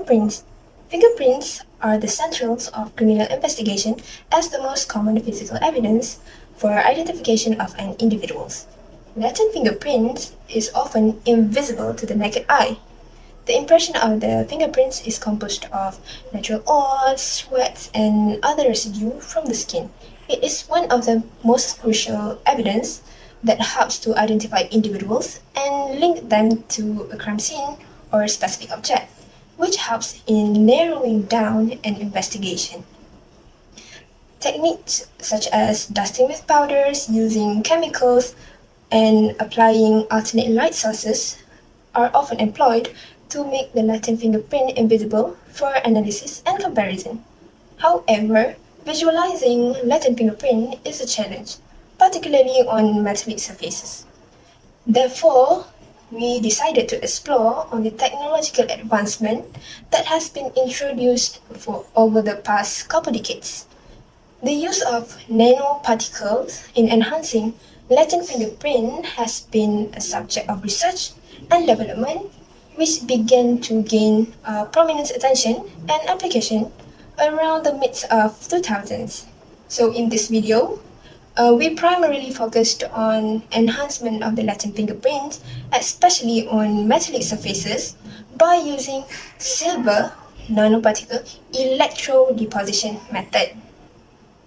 Fingerprints. Fingerprints are the centrals of criminal investigation as the most common physical evidence for identification of an individual. Latent fingerprints is often invisible to the naked eye. The impression of the fingerprints is composed of natural oil, sweat, and other residue from the skin. It is one of the most crucial evidence that helps to identify individuals and link them to a crime scene or a specific object, which helps in narrowing down an investigation. Techniques such as dusting with powders, using chemicals, and applying alternate light sources are often employed to make the latent fingerprint invisible for analysis and comparison. However, visualizing latent fingerprint is a challenge, particularly on metallic surfaces. Therefore, we decided to explore on the technological advancement that has been introduced over the past couple decades. The use of nanoparticles in enhancing latent fingerprint has been a subject of research and development, which began to gain prominent attention and application around the mid of 2000s. So in this video, we primarily focused on enhancement of the latent fingerprint, especially on metallic surfaces, by using silver nanoparticle electrodeposition method.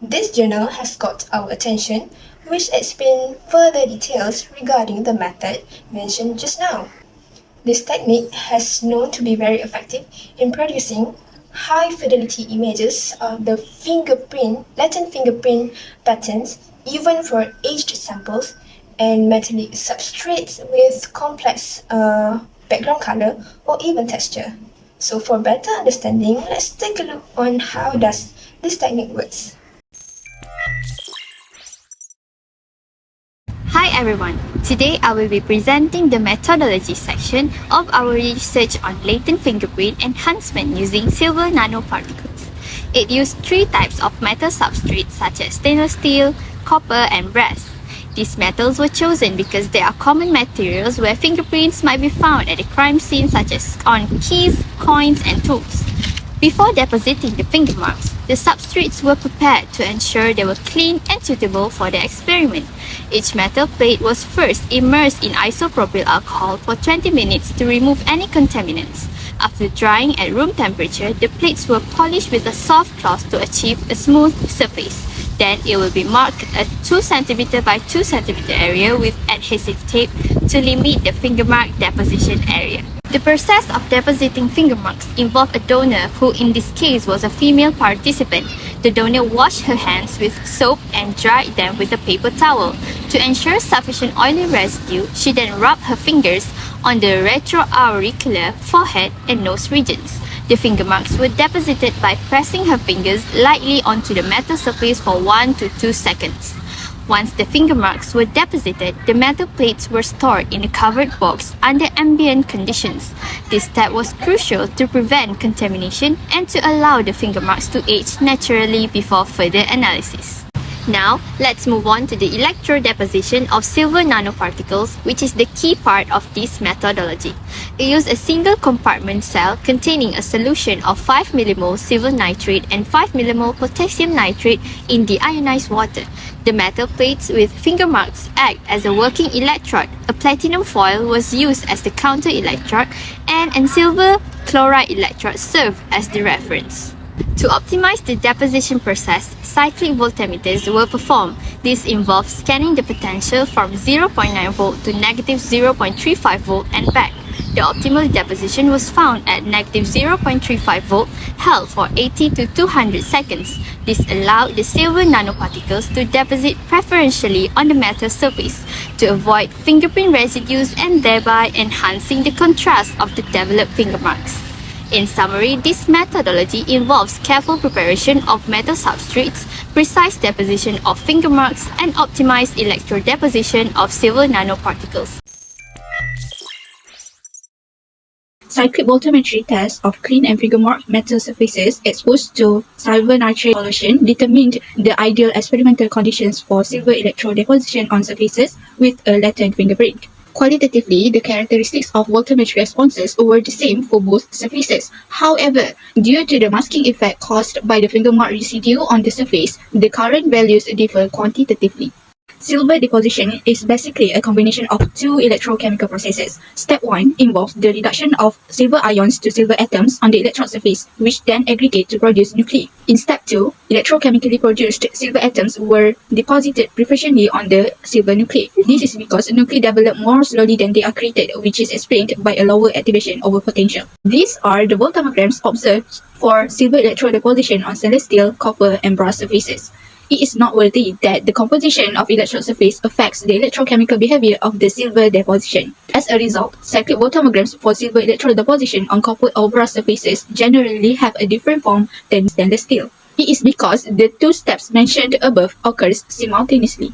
This journal has got our attention, which explains further details regarding the method mentioned just now. This technique has known to be very effective in producing high-fidelity images of the latent fingerprint patterns, even for aged samples and metallic substrates with complex background color or even texture. So for better understanding, let's take a look on how does this technique works. Hi everyone, today I will be presenting the methodology section of our research on latent fingerprint enhancement using silver nanoparticles. It used three types of metal substrates such as stainless steel, copper and brass. These metals were chosen because they are common materials where fingerprints might be found at a crime scene such as on keys, coins and tools. Before depositing the finger marks, the substrates were prepared to ensure they were clean and suitable for the experiment. Each metal plate was first immersed in isopropyl alcohol for 20 minutes to remove any contaminants. After drying at room temperature, the plates were polished with a soft cloth to achieve a smooth surface. Then it will be marked a 2 cm by 2 cm area with adhesive tape to limit the finger mark deposition area. The process of depositing finger marks involved a donor who in this case was a female participant. The donor washed her hands with soap and dried them with a paper towel. To ensure sufficient oily residue, she then rubbed her fingers on the retroauricular, forehead and nose regions. The finger marks were deposited by pressing her fingers lightly onto the metal surface for 1 to 2 seconds. Once the finger marks were deposited, the metal plates were stored in a covered box under ambient conditions. This step was crucial to prevent contamination and to allow the finger marks to age naturally before further analysis. Now, let's move on to the electrodeposition of silver nanoparticles, which is the key part of this methodology. It used a single compartment cell containing a solution of 5 mmol silver nitrate and 5 mmol potassium nitrate in deionized water. The metal plates with finger marks act as a working electrode. A platinum foil was used as the counter electrode, and a silver chloride electrode served as the reference. To optimize the deposition process, cyclic voltammeters were performed. This involves scanning the potential from 0.9 volt to negative 0.35 volt and back. The optimal deposition was found at negative 0.35 volt, held for 80 to 200 seconds. This allowed the silver nanoparticles to deposit preferentially on the metal surface to avoid fingerprint residues and thereby enhancing the contrast of the developed finger marks. In summary, this methodology involves careful preparation of metal substrates, precise deposition of finger marks, and optimized electrodeposition of silver nanoparticles. Cyclic voltammetry tests of clean and finger marked metal surfaces exposed to silver nitrate solution determined the ideal experimental conditions for silver electrodeposition on surfaces with a latent fingerprint. Qualitatively, the characteristics of voltammetry responses were the same for both surfaces. However, due to the masking effect caused by the finger mark residue on the surface, the current values differ quantitatively. Silver deposition is basically a combination of two electrochemical processes. Step 1 involves the reduction of silver ions to silver atoms on the electrode surface, which then aggregate to produce nuclei. In step 2, electrochemically produced silver atoms were deposited preferentially on the silver nuclei. This is because nuclei develop more slowly than they are created, which is explained by a lower activation over potential. These are the voltammograms observed for silver electrode deposition on stainless steel, copper, and brass surfaces. It is noteworthy that the composition of electrode surface affects the electrochemical behavior of the silver deposition. As a result, cyclic voltammograms for silver electrode deposition on copper or brass surfaces generally have a different form than stainless steel. It is because the two steps mentioned above occurs simultaneously.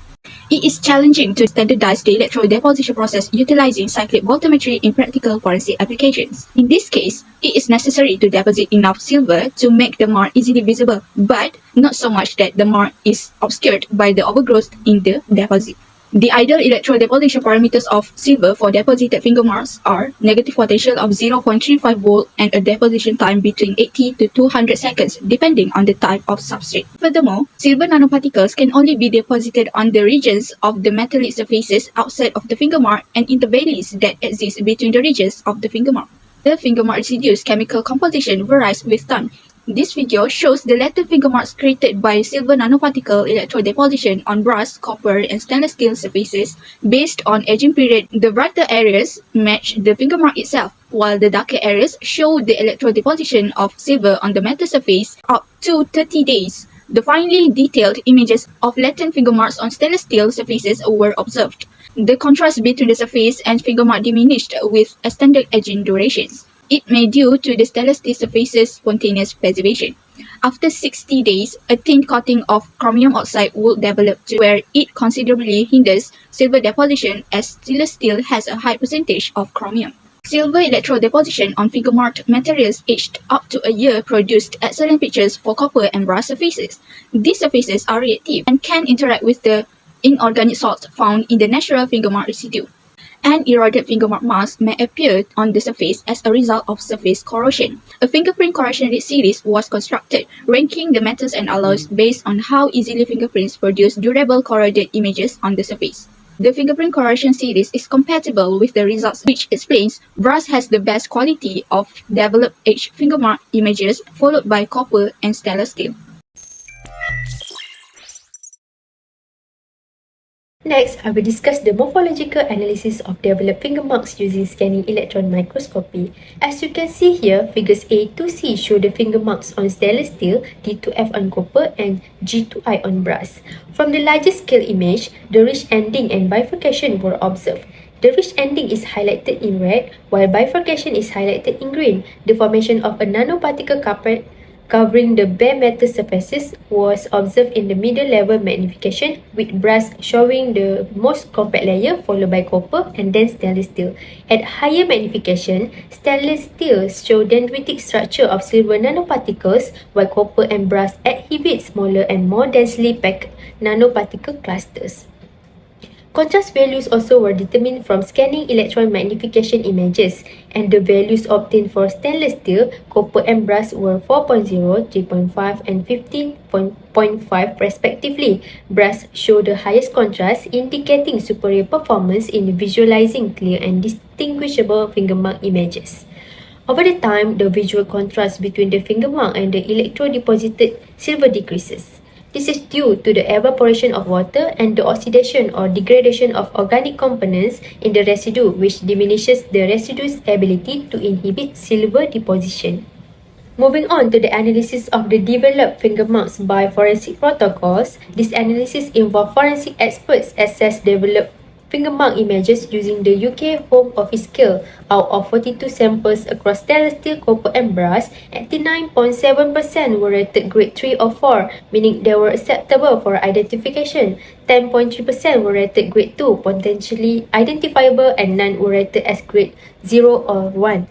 It is challenging to standardize the electrode deposition process utilizing cyclic voltammetry in practical forensic applications. In this case, it is necessary to deposit enough silver to make the mark easily visible, but not so much that the mark is obscured by the overgrowth in the deposit. The ideal electrode deposition parameters of silver for deposited finger marks are negative potential of 0.35 volt and a deposition time between 80 to 200 seconds depending on the type of substrate. Furthermore, silver nanoparticles can only be deposited on the regions of the metallic surfaces outside of the finger mark and in the valleys that exist between the regions of the finger mark. The finger mark residue's chemical composition varies with time. This figure shows the latent finger marks created by silver nanoparticle electrode deposition on brass, copper, and stainless steel surfaces based on aging period. The brighter areas match the finger mark itself, while the darker areas show the electrode deposition of silver on the metal surface up to 30 days. The finely detailed images of latent finger marks on stainless steel surfaces were observed. The contrast between the surface and finger mark diminished with extended aging durations. It may due to the stainless steel surface's spontaneous preservation. After 60 days, a thin coating of chromium oxide will develop to where it considerably hinders silver deposition as stainless steel has a high percentage of chromium. Silver electrode deposition on finger-marked materials aged up to a year produced excellent pictures for copper and brass surfaces. These surfaces are reactive and can interact with the inorganic salts found in the natural finger mark residue. An eroded finger mark mask may appear on the surface as a result of surface corrosion. A fingerprint corrosion rate series was constructed, ranking the metals and alloys based on how easily fingerprints produce durable corroded images on the surface. The fingerprint corrosion series is compatible with the results, which explains brass has the best quality of developed aged finger mark images, followed by copper and stainless steel. Next, I will discuss the morphological analysis of developed finger marks using scanning electron microscopy. As you can see here, figures A to C show the finger marks on stainless steel, D2F on copper, and G2I on brass. From the larger scale image, the ridge ending and bifurcation were observed. The ridge ending is highlighted in red, while bifurcation is highlighted in green. The formation of a nanoparticle carpet covering the bare metal surfaces was observed in the middle level magnification, with brass showing the most compact layer, followed by copper and then stainless steel. At higher magnification, stainless steel show dendritic structure of silver nanoparticles, while copper and brass exhibit smaller and more densely packed nanoparticle clusters. Contrast values also were determined from scanning electron magnification images, and the values obtained for stainless steel, copper and brass were 4.0, 3.5 and 15.5 respectively. Brass showed the highest contrast, indicating superior performance in visualizing clear and distinguishable finger mark images. Over the time, the visual contrast between the finger mark and the electro-deposited silver decreases. This is due to the evaporation of water and the oxidation or degradation of organic components in the residue, which diminishes the residue's ability to inhibit silver deposition. Moving on to the analysis of the developed finger marks by forensic protocols, this analysis involves forensic experts assess developed finger mark images using the UK Home Office scale. Out of 42 samples across stainless steel, copper and brass, 89.7% were rated grade 3 or 4, meaning they were acceptable for identification. 10.3% were rated grade 2, potentially identifiable, and none were rated as grade 0 or 1.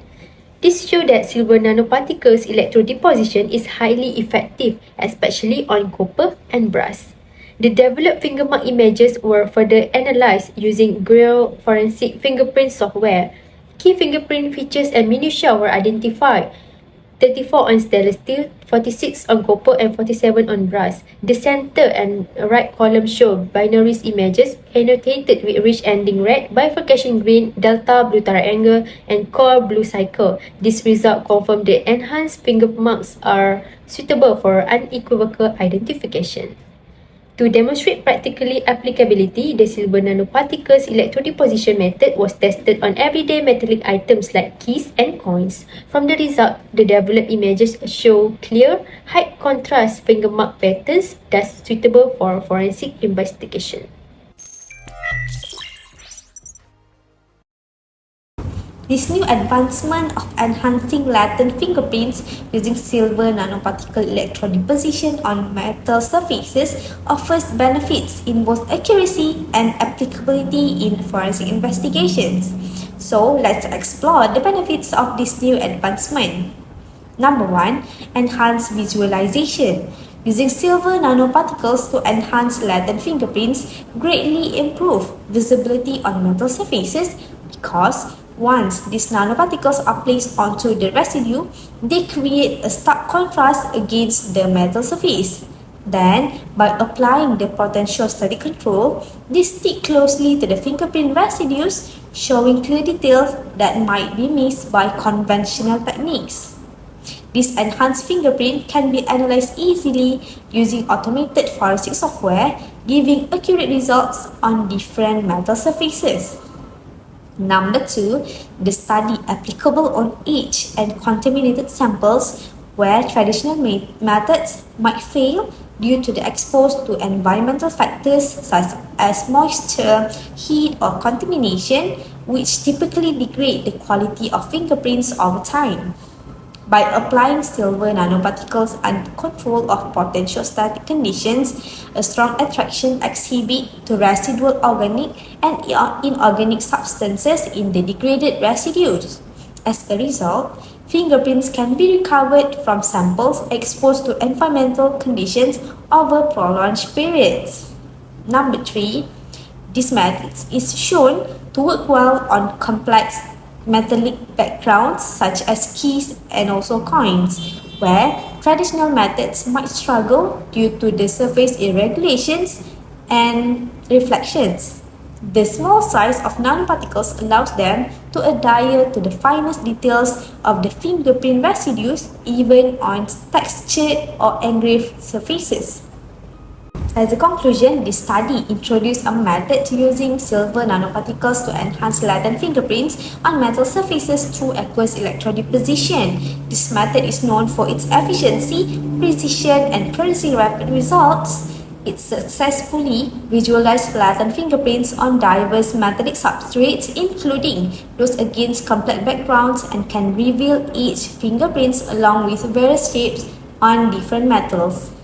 This shows that silver nanoparticles electrodeposition is highly effective, especially on copper and brass. The developed finger mark images were further analyzed using Grail forensic fingerprint software. Key fingerprint features and minutiae were identified. 34 on stainless steel, 46 on copper and 47 on brass. The center and right column show binaries images annotated with rich ending red, bifurcation green, delta blue triangle and core blue cycle. This result confirmed the enhanced finger marks are suitable for unequivocal identification. To demonstrate practically applicability, the silver nanoparticles electrodeposition method was tested on everyday metallic items like keys and coins. From the result, the developed images show clear, high contrast finger mark patterns, thus suitable for forensic investigation. This new advancement of enhancing latent fingerprints using silver nanoparticle electrodeposition on metal surfaces offers benefits in both accuracy and applicability in forensic investigations. So let's explore the benefits of this new advancement. Number 1. Enhanced visualization. Using silver nanoparticles to enhance latent fingerprints greatly improve visibility on metal surfaces because once these nanoparticles are placed onto the residue, they create a stark contrast against the metal surface. Then, by applying the potential static control, they stick closely to the fingerprint residues, showing clear details that might be missed by conventional techniques. This enhanced fingerprint can be analyzed easily using automated forensic software, giving accurate results on different metal surfaces. Number 2, the study applicable on aged and contaminated samples where traditional methods might fail due to the exposed to environmental factors such as moisture, heat or contamination, which typically degrade the quality of fingerprints over time. By applying silver nanoparticles under control of potential static conditions, a strong attraction exhibit to residual organic and inorganic substances in the degraded residues. As a result, fingerprints can be recovered from samples exposed to environmental conditions over prolonged periods. Number 3, this method is shown to work well on complex metallic backgrounds such as keys and also coins, where traditional methods might struggle due to the surface irregularities and reflections. The small size of nanoparticles allows them to adhere to the finest details of the fingerprint residues even on textured or engraved surfaces. As a conclusion, this study introduced a method using silver nanoparticles to enhance latent fingerprints on metal surfaces through aqueous electrodeposition. This method is known for its efficiency, precision, and producing rapid results. It successfully visualized latent fingerprints on diverse metallic substrates, including those against complex backgrounds, and can reveal each fingerprints along with various shapes on different metals.